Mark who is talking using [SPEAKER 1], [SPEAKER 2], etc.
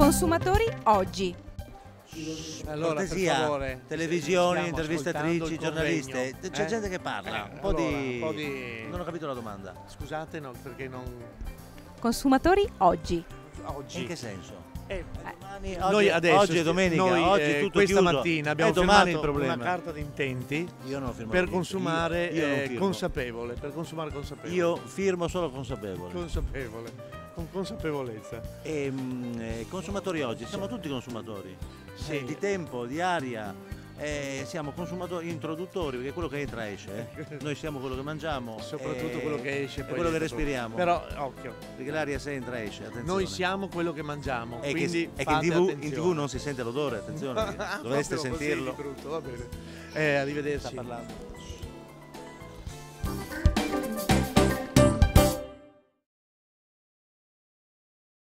[SPEAKER 1] Consumatori oggi.
[SPEAKER 2] Allora,
[SPEAKER 3] cortesia,
[SPEAKER 2] per favore,
[SPEAKER 3] televisioni,
[SPEAKER 2] stiamo
[SPEAKER 3] intervistatrici,
[SPEAKER 2] ascoltando il
[SPEAKER 3] giornaliste,
[SPEAKER 2] convegno.
[SPEAKER 3] c'è gente che parla, un po'
[SPEAKER 2] di...
[SPEAKER 3] Non ho capito la domanda.
[SPEAKER 2] Scusate, no, perché non...
[SPEAKER 1] Consumatori oggi.
[SPEAKER 2] Oggi.
[SPEAKER 3] In che senso? Domani,
[SPEAKER 2] Noi adesso,
[SPEAKER 3] oggi è domenica, oggi è tutto
[SPEAKER 2] questa
[SPEAKER 3] chiuso.
[SPEAKER 2] mattina abbiamo
[SPEAKER 3] domani il
[SPEAKER 2] firmato
[SPEAKER 3] problema.
[SPEAKER 2] una carta di intenti
[SPEAKER 3] Io non ho firmato
[SPEAKER 2] per
[SPEAKER 3] niente.
[SPEAKER 2] consumare
[SPEAKER 3] Io non firmo.
[SPEAKER 2] consapevole, per consumare consapevole.
[SPEAKER 3] Io firmo solo consapevole.
[SPEAKER 2] Consapevole, con consapevolezza.
[SPEAKER 3] Consumatori oggi, siamo tutti consumatori.
[SPEAKER 2] Sì.
[SPEAKER 3] Di tempo, di aria. Siamo consumatori introduttori, perché quello che entra esce. Noi siamo quello che mangiamo.
[SPEAKER 2] Soprattutto quello che esce.
[SPEAKER 3] E
[SPEAKER 2] poi
[SPEAKER 3] quello che
[SPEAKER 2] esce
[SPEAKER 3] respiriamo.
[SPEAKER 2] Però, occhio,
[SPEAKER 3] Perché l'aria se entra esce, attenzione.
[SPEAKER 2] noi siamo quello che mangiamo,
[SPEAKER 3] E
[SPEAKER 2] quindi
[SPEAKER 3] che
[SPEAKER 2] fate
[SPEAKER 3] in
[SPEAKER 2] attenzione.
[SPEAKER 3] TV non si sente l'odore, attenzione, dovreste
[SPEAKER 2] Proprio così
[SPEAKER 3] sentirlo.
[SPEAKER 2] di brutto, va bene. Arrivederci.
[SPEAKER 3] Sta parlando.